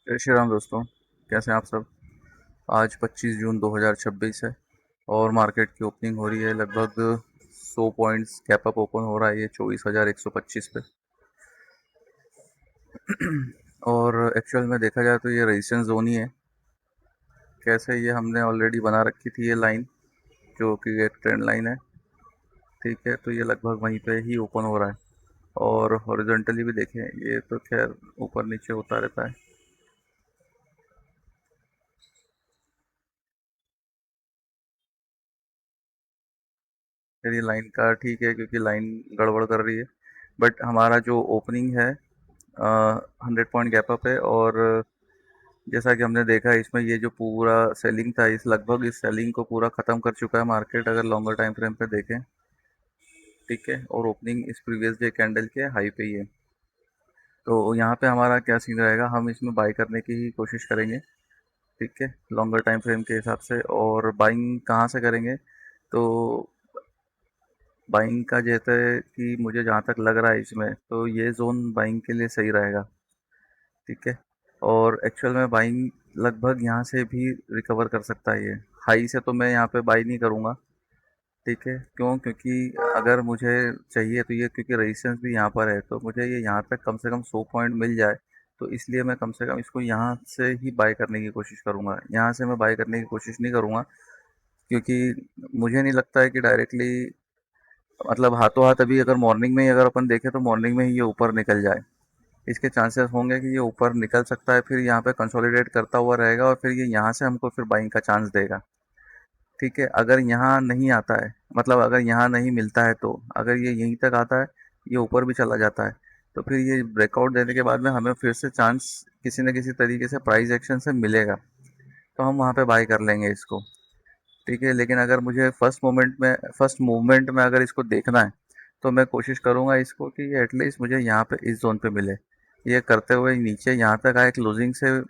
जय श्री राम दोस्तों। कैसे हैं आप सब। आज 25 जून 2026 है और मार्केट की ओपनिंग हो रही है। लगभग 100 पॉइंट्स गैप अप ओपन हो रहा है ये 24,125 पे। और एक्चुअल में देखा जाए तो ये रेजिस्टेंस जोन ही है। कैसे ये हमने ऑलरेडी बना रखी थी ये लाइन, जो कि एक ट्रेंड लाइन है। ठीक है, तो ये लगभग वहीं पे ही ओपन हो रहा है। और हॉरिजॉन्टली भी देखें, ये तो खैर ऊपर नीचे होता रहता है। फिर ये लाइन का ठीक है क्योंकि लाइन गड़बड़ कर रही है। बट हमारा जो ओपनिंग है 100 पॉइंट गैप अप है। और जैसा कि हमने देखा है इसमें ये जो पूरा सेलिंग था, इस लगभग इस सेलिंग को पूरा ख़त्म कर चुका है मार्केट, अगर लॉन्गर टाइम फ्रेम पे देखें। ठीक है, और ओपनिंग इस प्रीवियस डे कैंडल के हाई पे ही है। तो यहाँ पे हमारा क्या सीन रहेगा, हम इसमें बाई करने की ही कोशिश करेंगे। ठीक है, लॉन्गर टाइम फ्रेम के हिसाब से। और बाइंग कहाँ से करेंगे, तो बाइंग का जैसे कि मुझे जहाँ तक लग रहा है इसमें, तो ये जोन बाइंग के लिए सही रहेगा। ठीक है, और एक्चुअल में बाइंग लगभग यहाँ से भी रिकवर कर सकता है ये। हाई से तो मैं यहाँ पे बाई नहीं करूँगा। ठीक है, क्यों, क्योंकि अगर मुझे चाहिए तो ये, क्योंकि रेजिस्टेंस भी यहाँ पर है, तो मुझे ये यहाँ तक कम से कम 100 पॉइंट मिल जाए। तो इसलिए मैं कम से कम इसको यहाँ से ही बाय करने की कोशिश करूँगा। यहाँ से मैं बाय करने की कोशिश नहीं करूँगा, क्योंकि मुझे नहीं लगता है कि डायरेक्टली, मतलब हाथों हाथ अभी अगर मॉर्निंग में ही अगर अपन देखें तो मॉर्निंग में ही ये ऊपर निकल जाए। इसके चांसेस होंगे कि ये ऊपर निकल सकता है, फिर यहाँ पे कंसोलिडेट करता हुआ रहेगा और फिर ये यहाँ से हमको फिर बाइंग का चांस देगा। ठीक है, अगर यहाँ नहीं आता है, मतलब अगर यहाँ नहीं मिलता है, तो अगर ये यहीं तक आता है, ये ऊपर भी चला जाता है, तो फिर ये ब्रेकआउट देने के बाद में हमें फिर से चांस किसी न किसी तरीके से प्राइस एक्शन से मिलेगा। तो हम वहाँ पे बाई कर लेंगे इसको। ठीक है, लेकिन अगर मुझे फर्स्ट मूवमेंट में अगर इसको देखना है, तो मैं कोशिश करूँगा इसको कि एटलीस्ट मुझे यहाँ पे इस जोन पे मिले। ये करते हुए नीचे यहाँ तक आए क्लोजिंग से।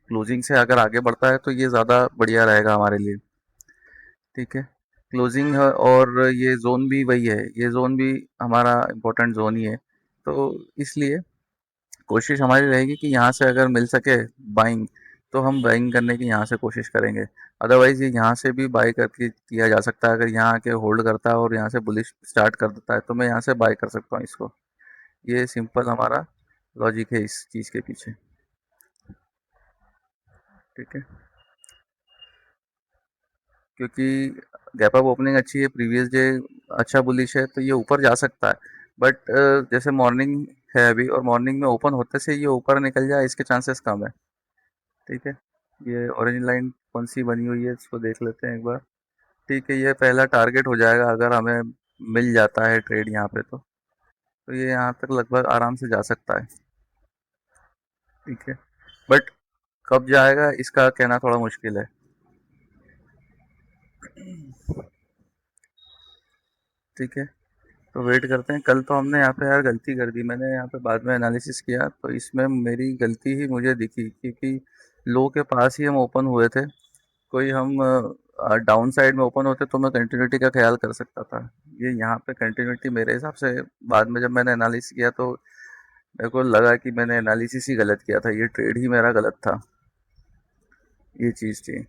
क्लोजिंग से अगर आगे बढ़ता है तो ये ज़्यादा बढ़िया रहेगा हमारे लिए। ठीक है, क्लोजिंग है और ये जोन भी वही है, ये जोन भी हमारा इम्पोर्टेंट जोन ही है। तो इसलिए कोशिश हमारी रहेगी कि यहाँ से अगर मिल सके बाइंग, तो हम बाइंग करने की यहाँ से कोशिश करेंगे। अदरवाइज ये यहाँ से भी बाई करके किया जा सकता है। अगर यहाँ आके होल्ड करता है और यहाँ से बुलिश स्टार्ट कर देता है, तो मैं यहाँ से बाई कर सकता हूँ इसको। ये सिंपल हमारा लॉजिक है इस चीज़ के पीछे। ठीक है, क्योंकि गैप अप ओपनिंग अच्छी है, प्रीवियस डे अच्छा बुलिश है, तो ये ऊपर जा सकता है। बट जैसे मॉर्निंग है अभी, और मॉर्निंग में ओपन होते से ये ऊपर निकल जाए, इसके चांसेस कम है। ठीक है, ये ऑरेंज लाइन कौन सी बनी हुई है इसको देख लेते हैं एक बार। ठीक है, ये पहला टारगेट हो जाएगा अगर हमें मिल जाता है ट्रेड यहाँ पे, तो ये यहाँ तक लगभग आराम से जा सकता है। ठीक है, बट कब जाएगा इसका कहना थोड़ा मुश्किल है। ठीक है, तो वेट करते हैं। कल तो हमने यहाँ पे यार गलती कर दी, मैंने यहाँ पे बाद में एनालिसिस किया तो इसमें मेरी गलती ही मुझे दिखी, क्योंकि लो के पास ही हम ओपन हुए थे। कोई हम डाउन साइड में ओपन होते तो मैं कंटिन्यूटी का ख्याल कर सकता था। ये यहाँ पे कंटिन्यूटी मेरे हिसाब से, बाद में जब मैंने एनालिसिस किया तो मेरे को लगा कि मैंने एनालिसिस ही गलत किया था, ये ट्रेड ही मेरा गलत था। ये चीज़ थी।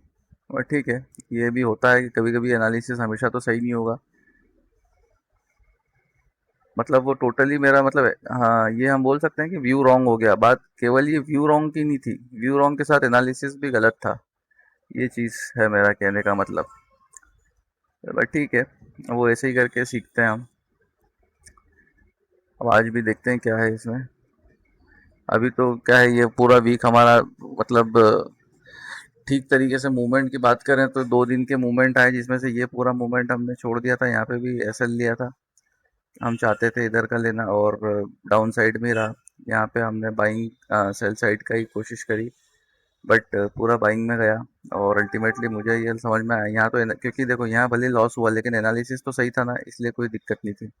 और ठीक है, ये भी होता है कि कभी कभी एनालिसिस हमेशा तो सही नहीं होगा। मतलब वो टोटली मेरा मतलब है, हाँ, ये हम बोल सकते हैं कि व्यू रॉन्ग हो गया। बात केवल ये व्यू रॉन्ग की नहीं थी, व्यू रॉन्ग के साथ एनालिसिस भी गलत था। ये चीज़ है मेरा कहने का मतलब। बट ठीक है, वो ऐसे ही करके सीखते हैं हम। अब आज भी देखते हैं क्या है इसमें। अभी तो क्या है, ये पूरा वीक हमारा, मतलब ठीक तरीके से मूवमेंट की बात करें तो 2 दिन के मूवमेंट आए, जिसमें से ये पूरा मूवमेंट हमने छोड़ दिया था। यहाँ पे भी एसएल लिया था, हम चाहते थे इधर का लेना, और डाउन साइड में ही रहा। यहाँ पे हमने बाइंग सेल साइड का ही कोशिश करी, बट पूरा बाइंग में गया। और अल्टीमेटली मुझे ये समझ में आया यहाँ तो, क्योंकि देखो यहाँ भले लॉस हुआ लेकिन एनालिसिस तो सही था ना, इसलिए कोई दिक्कत नहीं थी।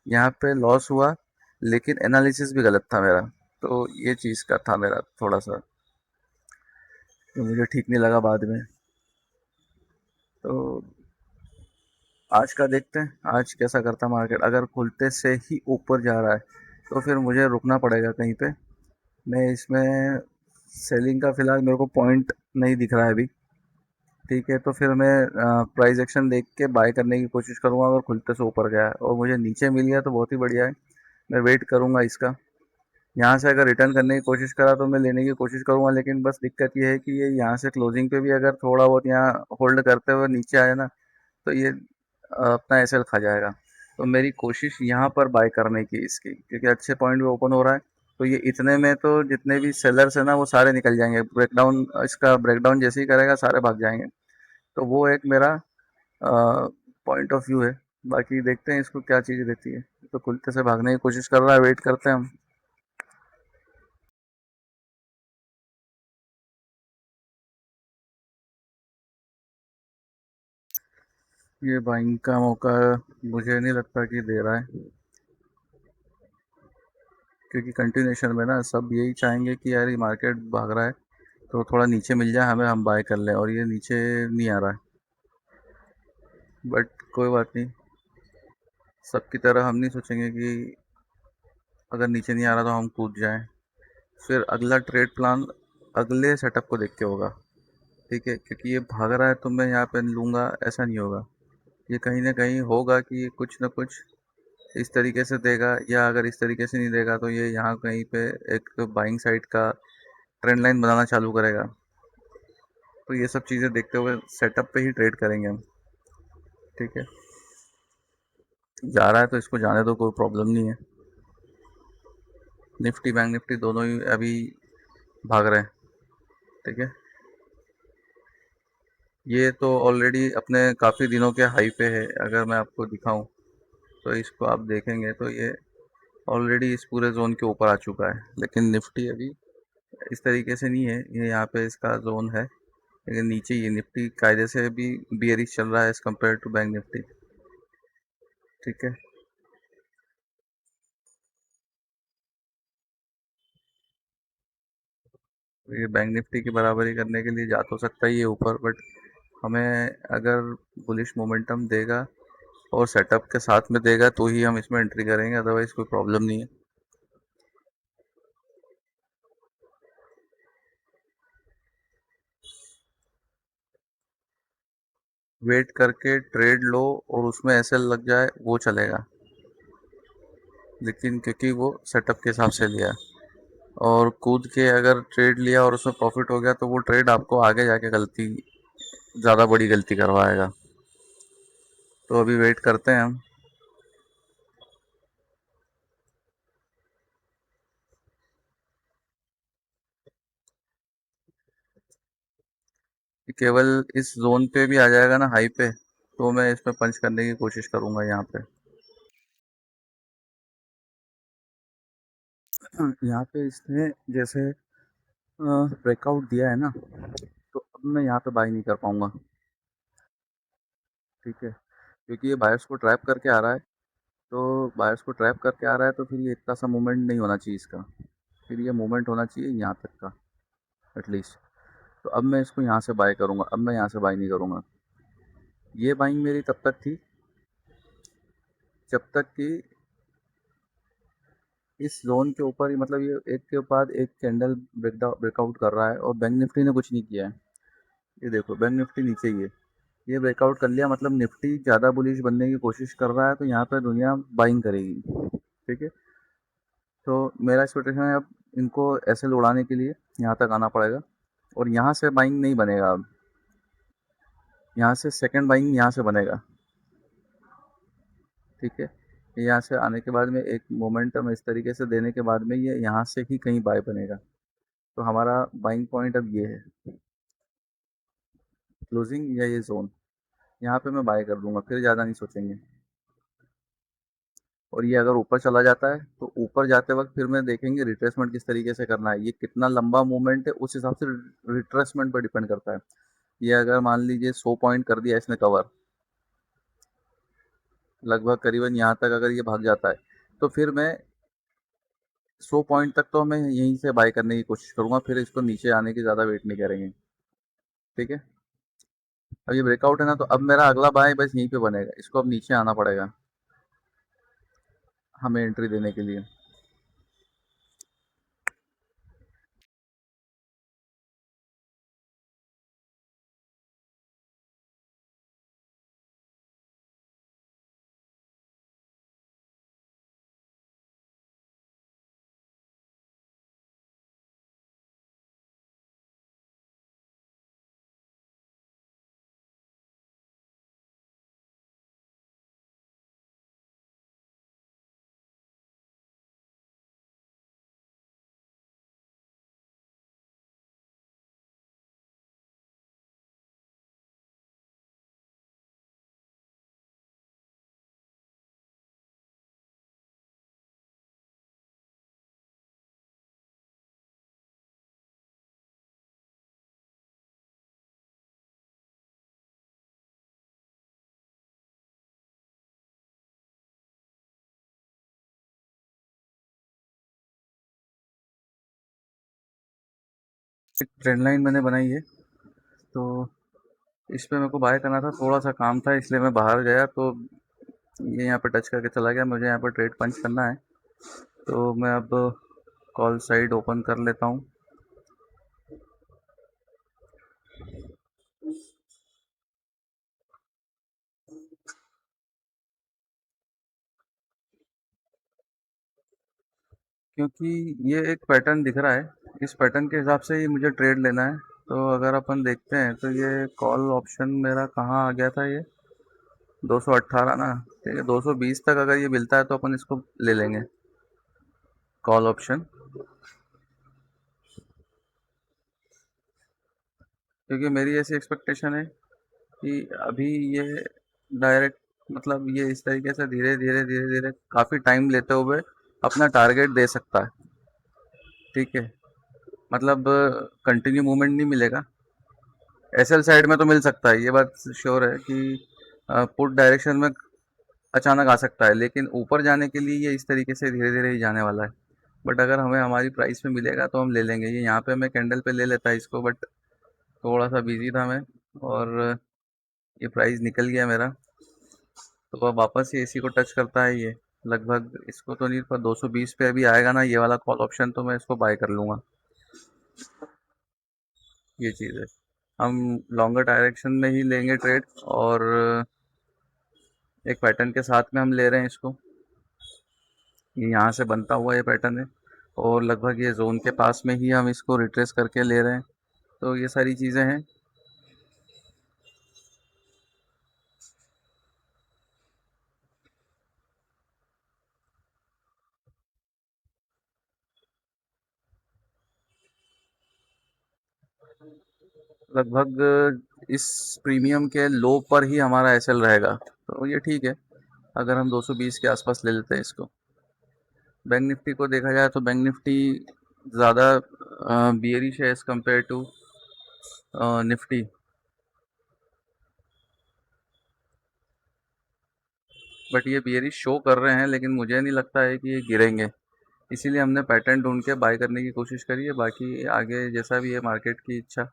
यहाँ पे लॉस हुआ लेकिन एनालिसिस भी गलत था मेरा। तो ये चीज़ का था मेरा थोड़ा सा, जो मुझे ठीक नहीं लगा बाद में। तो आज का देखते हैं आज कैसा करता मार्केट। अगर खुलते से ही ऊपर जा रहा है तो फिर मुझे रुकना पड़ेगा कहीं पे। मैं इसमें सेलिंग का फ़िलहाल मेरे को पॉइंट नहीं दिख रहा है अभी। ठीक है, तो फिर मैं प्राइस एक्शन देख के बाय करने की कोशिश करूँगा। अगर खुलते से ऊपर गया है और मुझे नीचे मिल गया तो बहुत ही बढ़िया है, मैं वेट करूँगा इसका। यहाँ से अगर रिटर्न करने की कोशिश करा तो मैं लेने की कोशिश करूँगा, लेकिन बस दिक्कत ये है कि ये यहाँ से क्लोजिंग पे भी अगर थोड़ा बहुत यहाँ होल्ड करते हुए नीचे आए ना, तो ये अपना एसएल खा जाएगा। तो मेरी कोशिश यहाँ पर बाय करने की इसकी, क्योंकि अच्छे पॉइंट पे ओपन हो रहा है। तो ये इतने में तो जितने भी सेलर्स है ना वो सारे निकल जाएंगे, ब्रेकडाउन इसका ब्रेकडाउन जैसे ही करेगा सारे भाग जाएंगे। तो वो एक मेरा पॉइंट ऑफ व्यू है। बाकी देखते हैं इसको क्या चीज़ देती है। तो खुलते से भागने की कोशिश कर रहा है, वेट करते हैं हम। ये बाइंग का मौका मुझे नहीं लगता कि दे रहा है, क्योंकि कंटिन्यूशन में ना सब यही चाहेंगे कि यार ये मार्केट भाग रहा है तो थोड़ा नीचे मिल जाए हमें, हम बाय कर लें, और ये नीचे नहीं आ रहा है। बट कोई बात नहीं, सबकी तरह हम नहीं सोचेंगे कि अगर नीचे नहीं आ रहा तो हम कूद जाएं। फिर अगला ट्रेड प्लान अगले सेटअप को देख के होगा। ठीक है, क्योंकि ये भाग रहा है तो मैं यहाँ पे लूँगा ऐसा नहीं होगा। ये कहीं ना कहीं होगा कि ये कुछ ना कुछ इस तरीके से देगा, या अगर इस तरीके से नहीं देगा तो ये यहाँ कहीं पे एक बाइंग साइड का ट्रेंड लाइन बनाना चालू करेगा। तो ये सब चीज़ें देखते हुए सेटअप पे ही ट्रेड करेंगे हम। ठीक है, जा रहा है तो इसको जाने दो, कोई प्रॉब्लम नहीं है। निफ्टी बैंक निफ्टी दोनों ही अभी भाग रहे हैं। ठीक है, ये तो ऑलरेडी अपने काफ़ी दिनों के हाई पे है। अगर मैं आपको दिखाऊं तो इसको आप देखेंगे तो ये ऑलरेडी इस पूरे जोन के ऊपर आ चुका है, लेकिन निफ्टी अभी इस तरीके से नहीं है। ये यहाँ पे इसका जोन है, लेकिन नीचे ये निफ्टी कायदे से भी बियरिश चल रहा है as compare to bank Nifty. ठीक है, तो ये बैंक निफ्टी की बराबरी करने के लिए जा तो सकता ही है ऊपर, बट हमें अगर बुलिश मोमेंटम देगा और सेटअप के साथ में देगा तो ही हम इसमें एंट्री करेंगे, अदरवाइज कोई प्रॉब्लम नहीं है। वेट करके ट्रेड लो और उसमें ऐसे लग जाए वो चलेगा, लेकिन क्योंकि वो सेटअप के हिसाब से लिया है। और कूद के अगर ट्रेड लिया और उसमें प्रॉफिट हो गया तो वो ट्रेड आपको आगे जाके गलती, ज़्यादा बड़ी गलती करवाएगा। तो अभी वेट करते हैं हम। कि केवल इस जोन पे भी आ जाएगा ना हाई पे, तो मैं इसमें पंच करने की कोशिश करूंगा यहाँ पे। यहाँ पे इसने जैसे ब्रेकआउट दिया है ना, तो अब मैं यहाँ पे बाई नहीं कर पाऊंगा। ठीक है, क्योंकि ये बायर्स को ट्रैप करके आ रहा है। तो बायर्स को ट्रैप करके आ रहा है तो फिर ये इतना सा मूवमेंट नहीं होना चाहिए इसका। फिर ये मूवमेंट होना चाहिए यहाँ तक का एटलीस्ट। तो अब मैं इसको यहाँ से बाय करूँगा, अब मैं यहाँ से बाय नहीं करूँगा। ये बाइंग मेरी तब तक थी जब तक कि इस जोन के ऊपर ही, मतलब ये एक के बाद एक कैंडल ब्रेकआउट कर रहा है और बैंक निफ्टी ने कुछ नहीं किया है। ये देखो बैंक निफ्टी नीचे ही है, ये ब्रेकआउट कर लिया मतलब निफ्टी ज़्यादा बुलिश बनने की कोशिश कर रहा है, तो यहाँ पर दुनिया बाइंग करेगी। ठीक है, तो मेरा एक्सपेक्टेशन है अब इनको ऐसे उड़ाने के लिए यहाँ तक आना पड़ेगा, और यहाँ से बाइंग नहीं बनेगा अब, यहाँ से सेकंड बाइंग यहाँ से बनेगा। ठीक है, यहाँ से आने के बाद में एक मोमेंटम इस तरीके से देने के बाद में ये यहाँ से ही कहीं बाय बनेगा। तो हमारा बाइंग पॉइंट अब ये है, क्लोजिंग या ये जोन, यहाँ पे मैं बाय कर दूंगा, फिर ज़्यादा नहीं सोचेंगे। और ये अगर ऊपर चला जाता है तो ऊपर जाते वक्त फिर मैं देखेंगे रिट्रेसमेंट किस तरीके से करना है, ये कितना लंबा मूवमेंट है उस हिसाब से रिट्रेसमेंट पर डिपेंड करता है। ये अगर मान लीजिए 100 पॉइंट कर दिया इसने कवर, लगभग करीबन यहाँ तक अगर ये भाग जाता है, तो फिर मैं 100 पॉइंट तक तो मैं यहीं से बाय करने की कोशिश करूंगा, फिर इसको नीचे आने की ज़्यादा वेट नहीं करेंगे। ठीक है, अब ये ब्रेकआउट है ना, तो अब मेरा अगला बाय बस यहीं पे बनेगा, इसको अब नीचे आना पड़ेगा हमें एंट्री देने के लिए। एक ट्रेंड लाइन मैंने बनाई है, तो इस पे मेरे को बाय करना था, थोड़ा सा काम था इसलिए मैं बाहर गया, तो ये यहाँ पे टच करके चला गया। मुझे यहाँ पर ट्रेड पंच करना है, तो मैं अब कॉल साइड ओपन कर लेता हूँ। क्योंकि ये एक पैटर्न दिख रहा है, इस पैटर्न के हिसाब से ही मुझे ट्रेड लेना है। तो अगर अपन देखते हैं तो ये कॉल ऑप्शन मेरा कहाँ आ गया था, ये 218 ना। ठीक है, 220 तक अगर ये मिलता है तो अपन इसको ले लेंगे, कॉल ऑप्शन। क्योंकि मेरी ऐसी एक्सपेक्टेशन है कि अभी ये डायरेक्ट, मतलब ये इस तरीके से धीरे धीरे धीरे धीरे काफ़ी टाइम लेते हुए अपना टारगेट दे सकता है। ठीक है, मतलब कंटिन्यू मूवमेंट नहीं मिलेगा। एसएल साइड में तो मिल सकता है, ये बात श्योर है कि पुट डायरेक्शन में अचानक आ सकता है, लेकिन ऊपर जाने के लिए ये इस तरीके से धीरे धीरे ही जाने वाला है। बट अगर हमें हमारी प्राइस पे मिलेगा तो हम ले लेंगे। ये यहाँ पे मैं कैंडल पे ले लेता इसको, बट थोड़ा सा बिजी था मैं, और ये प्राइस निकल गया मेरा। तो अब वापस ये इसी को टच करता है ये, लगभग इसको तो नहीं, पर 220 पे अभी आएगा ना ये वाला कॉल ऑप्शन, तो मैं इसको बाय कर लूँगा। ये चीज़ है, हम लॉन्गर डायरेक्शन में ही लेंगे ट्रेड, और एक पैटर्न के साथ में हम ले रहे हैं इसको। ये यहाँ से बनता हुआ ये पैटर्न है, और लगभग ये जोन के पास में ही हम इसको रिट्रेस करके ले रहे हैं। तो ये सारी चीज़ें हैं। लगभग इस प्रीमियम के लो पर ही हमारा एसएल रहेगा, तो ये ठीक है अगर हम 220 के आसपास ले लेते हैं इसको। बैंक निफ्टी को देखा जाए तो बैंक निफ्टी ज़्यादा बियरिश है as compare to Nifty. But ये बियरिश शो कर रहे हैं, लेकिन मुझे नहीं लगता है कि ये गिरेंगे। इसीलिए हमने पैटर्न ढूंढ के बाय करने की कोशिश करी है। बाकी आगे जैसा भी है मार्केट की इच्छा,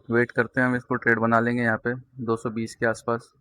वेट करते हैं, हम इसको ट्रेड बना लेंगे यहाँ पे 220 के आसपास।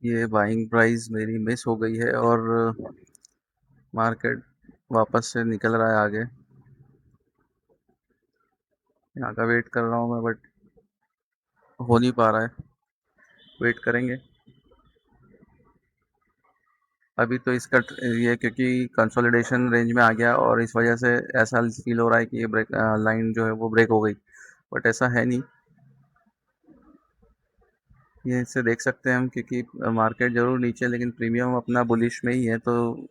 ये बाइंग प्राइस मेरी मिस हो गई है, और मार्केट वापस से निकल रहा है आगे। यहाँ का वेट कर रहा हूँ मैं, बट हो नहीं पा रहा है। वेट करेंगे अभी तो इसका ये, क्योंकि कंसोलिडेशन रेंज में आ गया और इस वजह से ऐसा फील हो रहा है कि ये ब्रेक लाइन जो है वो ब्रेक हो गई, बट ऐसा है नहीं। ये इससे देख सकते हैं हम, क्योंकि मार्केट जरूर नीचे, लेकिन प्रीमियम अपना बुलिश में ही है, तो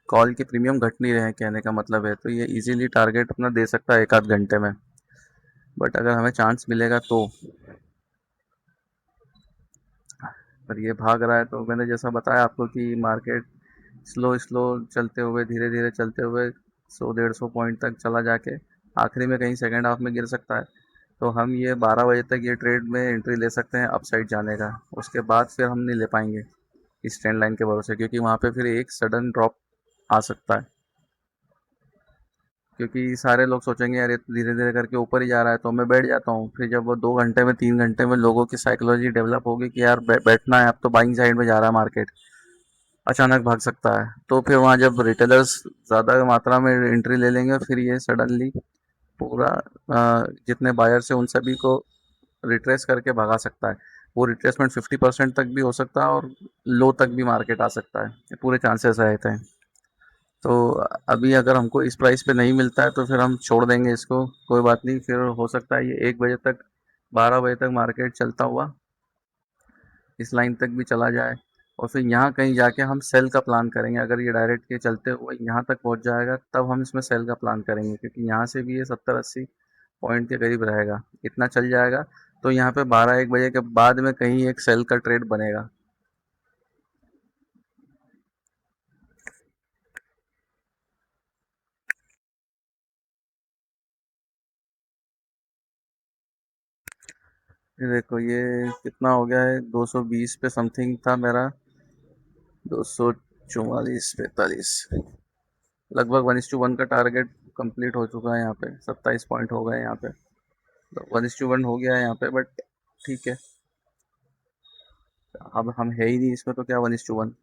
कॉल के प्रीमियम घट नहीं रहे हैं कहने का मतलब है। तो ये इजीली टारगेट अपना दे सकता है एक आध घंटे में, बट अगर हमें चांस मिलेगा तो। पर ये भाग रहा है, तो मैंने जैसा बताया आपको कि मार्केट स्लो स्लो चलते हुए, धीरे धीरे चलते हुए 100 150 पॉइंट तक चला जाके आखिरी में कहीं सेकेंड हाफ में गिर सकता है। तो हम ये 12 बजे तक ये ट्रेड में एंट्री ले सकते हैं अपसाइड जाने का। उसके बाद फिर हम नहीं ले पाएंगे इस ट्रेंड लाइन के भरोसे, क्योंकि वहाँ पे फिर एक सडन ड्रॉप आ सकता है। क्योंकि सारे लोग सोचेंगे यार ये तो धीरे धीरे करके ऊपर ही जा रहा है, तो मैं बैठ जाता हूँ। फिर जब वो 2 घंटे में 3 घंटे में लोगों की साइकोलॉजी डेवलप होगी कि यार बैठना है, अब तो बाइंग साइड में जा रहा है मार्केट, अचानक भाग सकता है। तो फिर वहाँ जब रिटेलर्स ज़्यादा मात्रा में एंट्री ले लेंगे, फिर ये सडनली पूरा जितने बायर्स हैं उन सभी को रिट्रेस करके भगा सकता है। वो रिट्रेसमेंट 50% तक भी हो सकता है, और लो तक भी मार्केट आ सकता है, ये पूरे चांसेस रहते हैं। तो अभी अगर हमको इस प्राइस पे नहीं मिलता है तो फिर हम छोड़ देंगे इसको, कोई बात नहीं। फिर हो सकता है ये 1 बजे तक, 12 बजे तक मार्केट चलता हुआ इस लाइन तक भी चला जाए, और फिर यहाँ कहीं जाके हम सेल का प्लान करेंगे। अगर ये डायरेक्ट के चलते हुए यहाँ तक पहुँच जाएगा तब हम इसमें सेल का प्लान करेंगे, क्योंकि यहाँ से भी ये 70-80 पॉइंट के करीब रहेगा। इतना चल जाएगा तो यहाँ पे 12-1 बजे के बाद में कहीं एक सेल का ट्रेड बनेगा। ये देखो ये कितना हो गया है, 220 पे समथिंग था मेरा, 244, 45, लगभग 1:1 का टारगेट कंप्लीट हो चुका है यहाँ पे। 27 पॉइंट हो गए यहाँ पे, तो 1:1 हो गया है यहाँ पे, बट ठीक है। अब हम है ही नहीं इसमें तो क्या 1:1।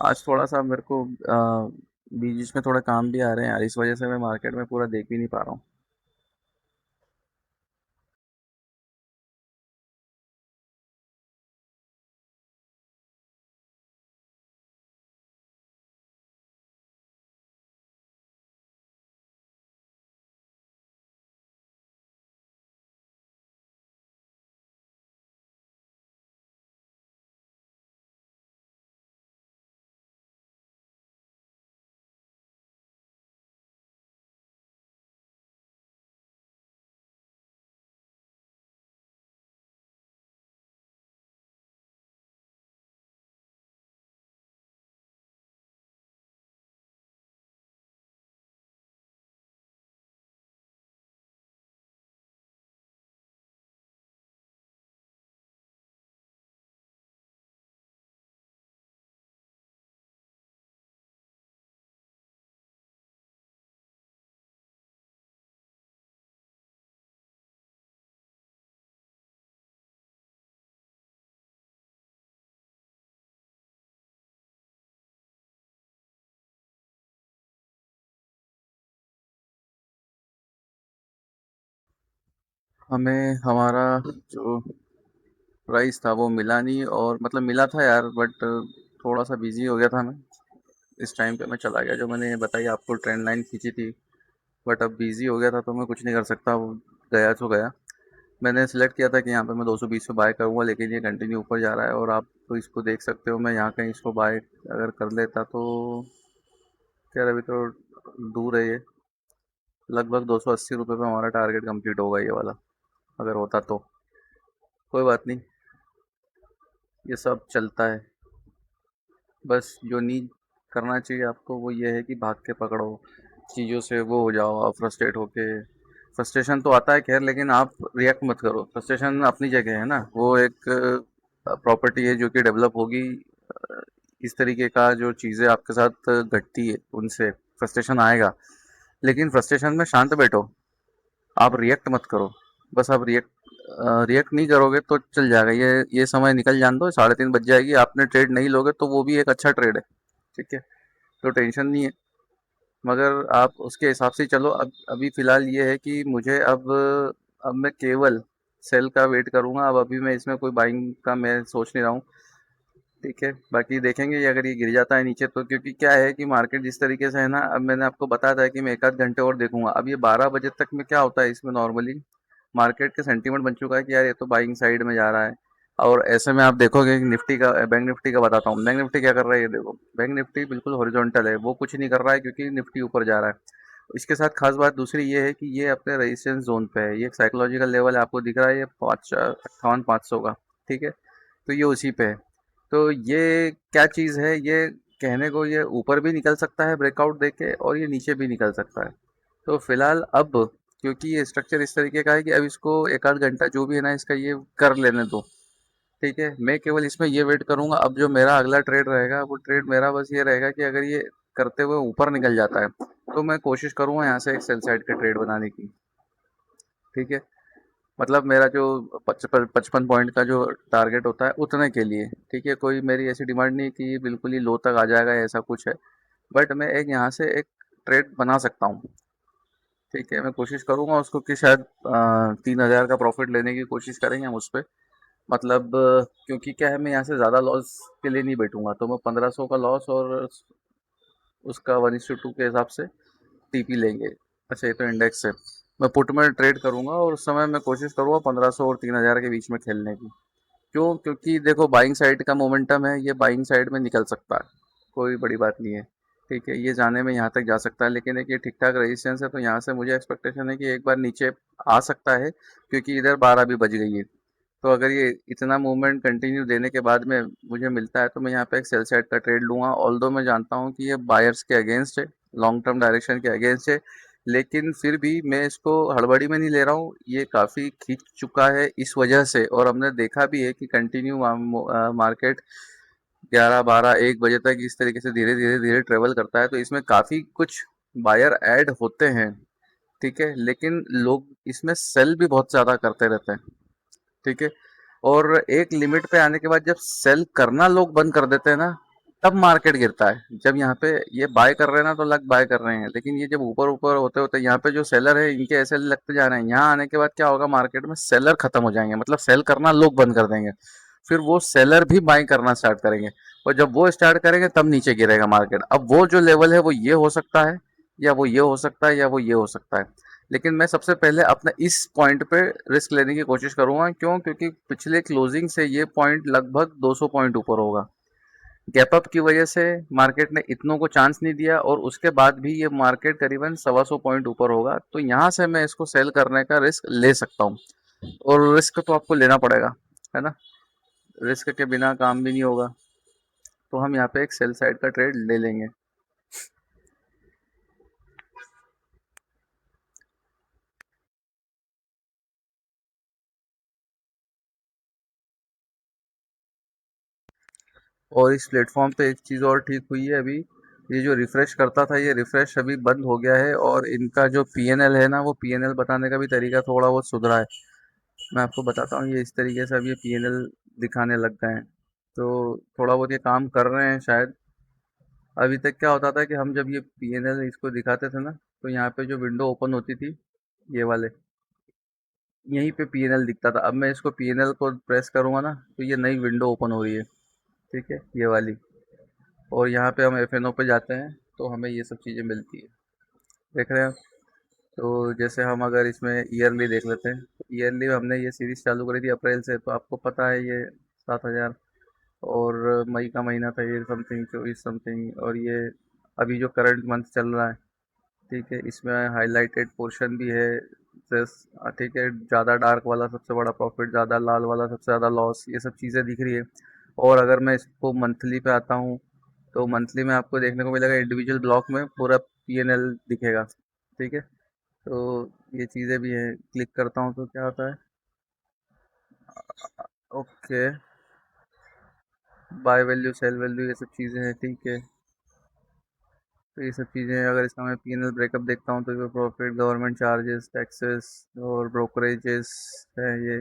आज थोड़ा सा मेरे को बीच बीच में थोड़ा काम भी आ रहे हैं यार, इस वजह से मैं मार्केट में पूरा देख भी नहीं पा रहा हूँ। हमें हमारा जो प्राइस था वो मिला नहीं, और मतलब मिला था यार, बट थोड़ा सा बिजी हो गया था मैं। इस टाइम पे मैं चला गया, जो मैंने बताई आपको ट्रेंड लाइन खींची थी, बट अब बिजी हो गया था तो मैं कुछ नहीं कर सकता, वो गया तो गया। मैंने सेलेक्ट किया था कि यहाँ पे मैं 220 पे बाय करूँगा, लेकिन ये कंटिन्यू ऊपर जा रहा है, और आप तो इसको देख सकते हो। मैं यहाँ कहीं इसको बाय अगर कर लेता तो खैर अभी तो दूर है ये, लगभग 280 रुपये पे हमारा टारगेट कंप्लीट होगा ये वाला, अगर होता तो। कोई बात नहीं, ये सब चलता है। बस जो नहीं करना चाहिए आपको वो ये है कि भाग के पकड़ो चीज़ों से, वो हो जाओ आप फ्रस्ट्रेट होके। फ्रस्ट्रेशन तो आता है खैर, लेकिन आप रिएक्ट मत करो। फ्रस्ट्रेशन अपनी जगह है ना, वो एक प्रॉपर्टी है जो कि डेवलप होगी। अ, इस तरीके का जो चीज़ें आपके साथ घटती है उनसे फ्रस्ट्रेशन आएगा, लेकिन फ्रस्ट्रेशन में शांत बैठो, आप रिएक्ट मत करो। बस आप रिएक्ट नहीं करोगे तो चल जाएगा, ये समय निकल जान दो, 3:30 बज जाएगी, आपने ट्रेड नहीं लोगे तो वो भी एक अच्छा ट्रेड है, ठीक है। तो टेंशन नहीं है, मगर आप उसके हिसाब से ही चलो। अब अभी फ़िलहाल ये है कि मुझे अब मैं केवल सेल का वेट करूँगा। अब अभी मैं इसमें कोई बाइंग का मैं सोच नहीं रहा हूँ, ठीक है। बाकी देखेंगे ये अगर ये गिर जाता है नीचे तो, क्योंकि क्या है कि मार्केट जिस तरीके से है ना, अब मैंने आपको बताया था कि मैं 1 आध घंटे और देखूंगा। अब ये 12 बजे तक में क्या होता है इसमें, नॉर्मली मार्केट का सेंटीमेंट बन चुका है कि यार ये तो बाइंग साइड में जा रहा है। और ऐसे में आप देखोगे कि निफ्टी का, बैंक निफ्टी का बताता हूँ। बैंक निफ्टी क्या कर रहा है, ये देखो, बैंक निफ्टी बिल्कुल हॉरिजॉन्टल है, वो कुछ नहीं कर रहा है क्योंकि निफ्टी ऊपर जा रहा है। इसके साथ खास बात दूसरी ये है कि ये अपने रेजिस्टेंस जोन पे है, ये एक साइकोलॉजिकल लेवल आपको दिख रहा है, ये 58-500 का, ठीक है। तो ये उसी पे है। तो ये क्या चीज़ है, ये कहने को ये ऊपर भी निकल सकता है ब्रेकआउट देके, और ये नीचे भी निकल सकता है। तो फिलहाल अब, क्योंकि ये स्ट्रक्चर इस तरीके का है कि अब इसको 1 आध घंटा जो भी है ना इसका, ये कर लेने दो, ठीक है। मैं केवल इसमें ये वेट करूंगा। अब जो मेरा अगला ट्रेड रहेगा, वो ट्रेड मेरा बस ये रहेगा कि अगर ये करते हुए ऊपर निकल जाता है तो मैं कोशिश करूंगा यहाँ से एक सेल साइड का ट्रेड बनाने की, ठीक है। मतलब मेरा जो 55 पॉइंट का जो टारगेट होता है उतने के लिए, ठीक है। कोई मेरी ऐसी डिमांड नहीं कि बिल्कुल ही लो तक आ जाएगा, ऐसा कुछ है। बट मैं एक यहाँ से एक ट्रेड बना सकता हूँ, ठीक है। मैं कोशिश करूँगा उसको कि शायद 3,000 का प्रॉफिट लेने की कोशिश करेंगे हम उस पर। मतलब क्योंकि क्या है, मैं यहाँ से ज़्यादा लॉस के लिए नहीं बैठूंगा, तो मैं 1500 का लॉस और उसका 1:2 के हिसाब से टीपी लेंगे। अच्छा, ये तो इंडेक्स है। मैं पुट में ट्रेड करूंगा और उस समय मैं कोशिश करूंगा 1500 और 3000 के बीच में खेलने की। क्यों? क्योंकि देखो बाइंग साइड का मोमेंटम है, ये बाइंग साइड में निकल सकता है, कोई बड़ी बात नहीं है। ठीक है, ये जाने में यहाँ तक जा सकता है, लेकिन एक ये ठीक ठाक रेजिस्टेंस है, तो यहाँ से मुझे एक्सपेक्टेशन है कि एक बार नीचे आ सकता है, क्योंकि इधर 12 भी बज गई है। तो अगर ये इतना मूवमेंट कंटिन्यू देने के बाद में मुझे मिलता है, तो मैं यहाँ पे एक सेल साइड का ट्रेड लूंगा। ऑल्दो मैं जानता हूँ कि ये बायर्स के अगेंस्ट है, लॉन्ग टर्म डायरेक्शन के अगेंस्ट है, लेकिन फिर भी मैं इसको हड़बड़ी में नहीं ले रहा हूँ। ये काफ़ी खींच चुका है इस वजह से, और हमने देखा भी है कि कंटिन्यू मार्केट 11 12 1 बजे तक इस तरीके से धीरे धीरे धीरे ट्रेवल करता है, तो इसमें काफ़ी कुछ बायर ऐड होते हैं। ठीक है, लेकिन लोग इसमें सेल भी बहुत ज़्यादा करते रहते हैं। ठीक है, और एक लिमिट पे आने के बाद जब सेल करना लोग बंद कर देते हैं ना, तब मार्केट गिरता है। जब यहाँ पे ये बाय कर रहे हैं ना, तो लग बाय कर रहे हैं, लेकिन ये जब ऊपर ऊपर होते होते यहाँ पे जो सेलर है इनके ऐसे लगते जा रहे हैं, यहाँ आने के बाद क्या होगा, मार्केट में सेलर खत्म हो जाएंगे, मतलब सेल करना लोग बंद कर देंगे। फिर वो सेलर भी बाय करना स्टार्ट करेंगे, और जब वो स्टार्ट करेंगे तब नीचे गिरेगा मार्केट। अब वो जो लेवल है वो ये हो सकता है, या वो ये हो सकता है, या वो ये हो सकता है। लेकिन मैं सबसे पहले अपना इस पॉइंट पे रिस्क लेने की कोशिश करूंगा। क्यों? क्योंकि पिछले क्लोजिंग से ये पॉइंट लगभग 200 पॉइंट ऊपर होगा। गैप अप की वजह से मार्केट ने इतनों को चांस नहीं दिया, और उसके बाद भी ये मार्केट करीबन 125 पॉइंट ऊपर होगा, तो यहाँ से मैं इसको सेल करने का रिस्क ले सकता हूँ। और रिस्क तो आपको लेना पड़ेगा, है ना, रिस्क के बिना काम भी नहीं होगा। तो हम यहाँ पे एक सेल साइड का ट्रेड ले लेंगे। और इस प्लेटफॉर्म पे एक चीज़ और ठीक हुई है अभी, ये जो रिफ्रेश करता था ये रिफ्रेश अभी बंद हो गया है, और इनका जो पीएनएल है ना, वो पीएनएल बताने का भी तरीका थोड़ा बहुत सुधरा है। मैं आपको बताता हूँ, ये इस तरीके से अब ये पीएनएल दिखाने लग गए हैं, तो थोड़ा बहुत ये काम कर रहे हैं शायद। अभी तक क्या होता था कि हम जब ये पीएनएल इसको दिखाते थे ना, तो यहाँ पे जो विंडो ओपन होती थी, ये वाले, यहीं पे पीएनएल दिखता था। अब मैं इसको पीएनएल को प्रेस करूंगा ना, तो ये नई विंडो ओपन हो रही है। ठीक है, ये वाली। और यहाँ पे हम एफ पे जाते हैं, तो हमें ये सब चीज़ें मिलती है, देख रहे हैं आप। तो जैसे हम अगर इसमें ईयरली देख लेते हैं, तो ईयरली हमने ये सीरीज़ चालू करी थी अप्रैल से, तो आपको पता है ये 7,000, और मई का महीना था ये समथिंग 24 समथिंग, और ये अभी जो करंट मंथ चल रहा है, ठीक है, इसमें हाईलाइटेड पोर्शन भी है। ठीक है, ज़्यादा डार्क वाला सबसे बड़ा प्रॉफिट, ज़्यादा लाल वाला सबसे ज़्यादा लॉस, ये सब चीज़ें दिख रही है। और अगर मैं इसको मंथली पे आता हूँ, तो मंथली में आपको देखने को मिलेगा इंडिविजुअल ब्लॉक में पूरा पीएनएल दिखेगा। ठीक है, तो ये चीज़ें भी हैं। क्लिक करता हूँ तो क्या होता है, okay, buy value sell value ये सब चीज़ें हैं। ठीक है, तो ये सब चीज़ें अगर इसका मैं पीएनएल ब्रेकअप देखता हूँ, तो ये प्रॉफिट, गवर्नमेंट चार्जेस, टैक्सेस और ब्रोकरेजेस है ये।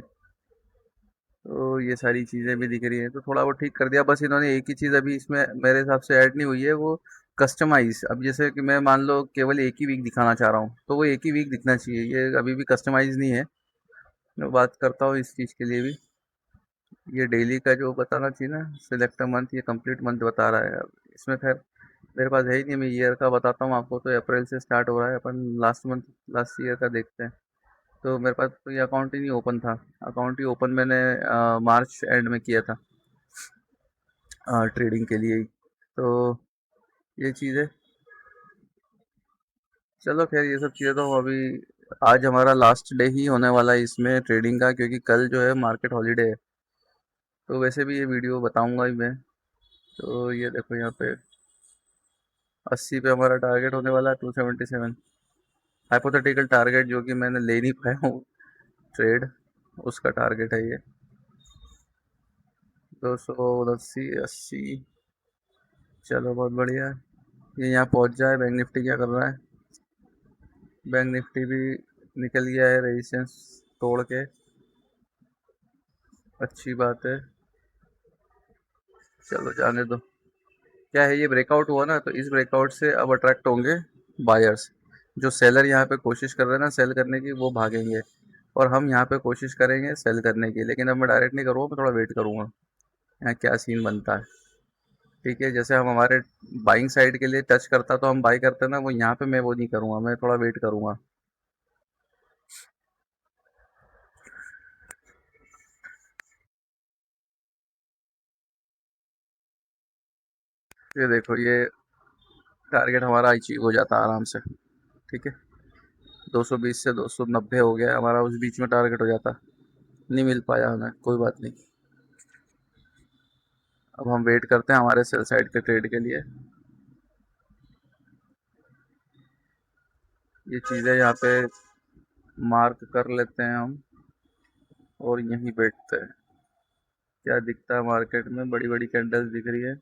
तो ये सारी चीज़ें भी दिख रही हैं, तो थोड़ा वो ठीक कर दिया। बस इन्होंने एक ही चीज़ अभी इसमें मेरे हिसाब से ऐड नहीं हुई है, वो कस्टमाइज। अब जैसे कि मैं मान लो केवल एक ही वीक दिखाना चाह रहा हूँ, तो वो एक ही वीक दिखना चाहिए, ये अभी भी कस्टमाइज नहीं है। मैं बात करता हूँ इस चीज़ के लिए भी, ये डेली का जो बताना चाहिए ना, सिलेक्ट मंथ, ये कंप्लीट मंथ बता रहा है। अब इसमें खैर मेरे पास है ही नहीं, मैं ईयर का बताता हूँ आपको। तो अप्रैल से स्टार्ट हो रहा है, अपन लास्ट मंथ, लास्ट ईयर का देखते हैं। तो मेरे पास तो ये अकाउंट ही नहीं ओपन था। अकाउंट ही ओपन मैंने मार्च एंड में किया था, ट्रेडिंग के लिए ही। तो ये चीज़ है। चलो खैर, ये सब चीज़ें तो अभी, आज हमारा लास्ट डे ही होने वाला है इसमें ट्रेडिंग का, क्योंकि कल जो है मार्केट हॉलीडे है। तो वैसे भी ये वीडियो बताऊंगा ही मैं। तो ये देखो यहाँ पे 80 पे हमारा टारगेट होने वाला है, 277 हाइपोथेटिकल टारगेट, जो कि मैंने ले नहीं पाया हूँ ट्रेड, उसका टारगेट है ये 280 80। चलो बहुत बढ़िया, ये यहाँ पहुँच जाए। बैंक निफ्टी क्या कर रहा है? बैंक निफ्टी भी निकल गया है रेजिस्टेंस तोड़ के, अच्छी बात है। चलो जाने दो। क्या है, ये ब्रेकआउट हुआ ना, तो इस ब्रेकआउट से अब अट्रैक्ट होंगे बायर्स। जो सेलर यहाँ पे कोशिश कर रहे हैं ना सेल करने की, वो भागेंगे, और हम यहाँ पे कोशिश करेंगे सेल करने की। लेकिन अब मैं डायरेक्ट नहीं करूँगा, मैं थोड़ा वेट करूँगा यहाँ क्या सीन बनता है। ठीक है, जैसे हम हमारे बाइंग साइड के लिए टच करता तो हम बाई करते ना, वो यहाँ पे मैं वो नहीं करूँगा, मैं थोड़ा वेट करूँगा। ये देखो, ये टारगेट हमारा अचीव हो जाता है आराम से। ठीक है, 220 से 290 हो गया हमारा, उस बीच में टारगेट हो जाता। नहीं मिल पाया हमें, कोई बात नहीं। अब हम वेट करते हैं हमारे सेल साइड के ट्रेड के लिए। ये चीज़ें यहाँ पे मार्क कर लेते हैं हम, और यहीं बैठते हैं। क्या दिखता है मार्केट में? बड़ी बड़ी कैंडल्स दिख रही है।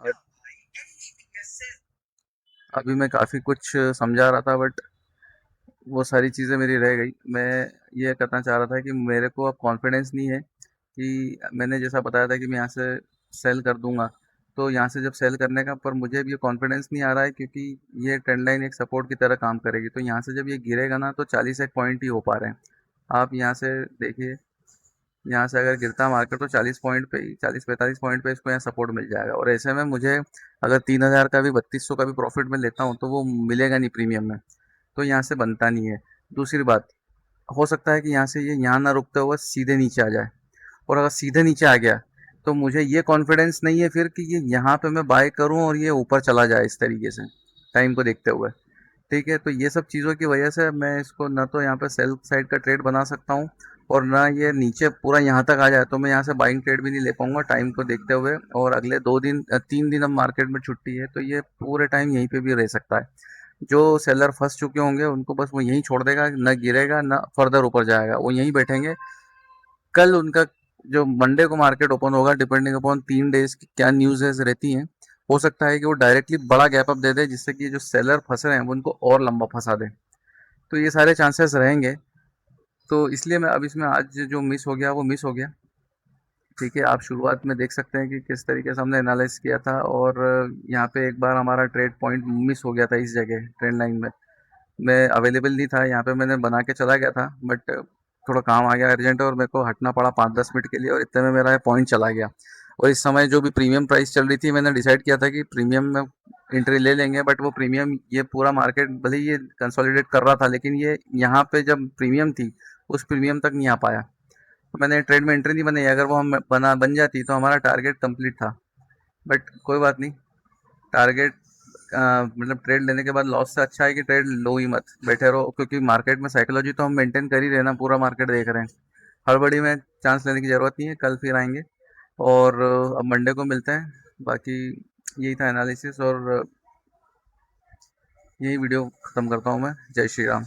और अभी मैं काफ़ी कुछ समझा रहा था, बट वो सारी चीज़ें मेरी रह गई। मैं ये कहना चाह रहा था कि मेरे को अब कॉन्फिडेंस नहीं है कि मैंने जैसा बताया था कि मैं यहाँ से सेल कर दूंगा। तो यहाँ से जब सेल करने का, पर मुझे भी ये कॉन्फिडेंस नहीं आ रहा है, क्योंकि ये ट्रेंड लाइन एक सपोर्ट की तरह काम करेगी। तो यहाँ से जब ये गिरेगा ना, तो 40 एक पॉइंट ही हो पा रहे हैं। आप यहाँ से देखिए, यहाँ से अगर गिरता है मार्केट, तो 40 पॉइंट पे ही, 40-45 पॉइंट पे इसको यहाँ सपोर्ट मिल जाएगा। और ऐसे में मुझे अगर 3000 का भी, 3200 का भी प्रॉफिट में लेता हूँ, तो वो मिलेगा नहीं प्रीमियम में। तो यहाँ से बनता नहीं है। दूसरी बात, हो सकता है कि यहाँ से ये यहाँ ना रुकते हुए सीधे नीचे आ जाए। और अगर सीधे नीचे आ गया, तो मुझे ये कॉन्फिडेंस नहीं है फिर कि ये यहाँ पे मैं बाय करूँ और ये ऊपर चला जाए इस तरीके से, टाइम को देखते हुए। ठीक है, तो ये सब चीज़ों की वजह से मैं इसको ना तो यहाँ पे सेल साइड का ट्रेड बना सकता हूँ, और ना ये नीचे पूरा यहाँ तक आ जाए तो मैं यहाँ से बाइंग ट्रेड भी नहीं ले पाऊंगा टाइम को देखते हुए। और अगले 2 दिन 3 दिन अब मार्केट में छुट्टी है, तो ये पूरे टाइम यहीं पे भी रह सकता है। जो सेलर फंस चुके होंगे उनको बस वो यहीं छोड़ देगा, ना गिरेगा ना फर्दर ऊपर जाएगा, वो यहीं बैठेंगे। कल उनका जो मंडे को मार्केट ओपन होगा, डिपेंडिंग अपॉन 3 डेज की क्या न्यूज़ रहती हैं, हो सकता है कि वो डायरेक्टली बड़ा गैप अप दे दे, जिससे कि जो सेलर फंस रहे हैं वो उनको और लंबा फंसा दे। तो ये सारे चांसेस रहेंगे। तो इसलिए मैं अब इसमें आज जो मिस हो गया वो मिस हो गया। ठीक है, आप शुरुआत में देख सकते हैं कि किस तरीके से हमने एनालाइज किया था। और यहाँ पे एक बार हमारा ट्रेड पॉइंट मिस हो गया था इस जगह ट्रेंड लाइन में। मैं अवेलेबल नहीं था यहाँ पे, मैंने बना के चला गया था, बट थोड़ा काम आ गया अर्जेंट और मेरे को हटना पड़ा 5-10 मिनट के लिए, और इतने में मेरा पॉइंट चला गया। और इस समय जो भी प्रीमियम प्राइस चल रही थी, मैंने डिसाइड किया था कि प्रीमियम में एंट्री ले लेंगे। बट वो प्रीमियम, ये पूरा मार्केट भले ही ये कंसोलिडेट कर रहा था, लेकिन ये यहाँ पे जब प्रीमियम थी, उस प्रीमियम तक नहीं आ पाया। तो मैंने ट्रेड में एंट्री नहीं बनाई। अगर वो हम बन जाती तो हमारा टारगेट कंप्लीट था। बट कोई बात नहीं। टारगेट मतलब ट्रेड लेने के बाद लॉस से अच्छा है कि ट्रेड लो ही मत बैठे रहो, क्योंकि मार्केट में साइकोलॉजी तो हम मेंटेन कर ही रहे ना, पूरा मार्केट देख रहे हैं। हड़बड़ी में चांस लेने की ज़रूरत नहीं है, कल फिर आएंगे। और अब मंडे को मिलते हैं। बाकी यही था एनालिसिस, और यही वीडियो ख़त्म करता हूँ मैं। जय श्री राम।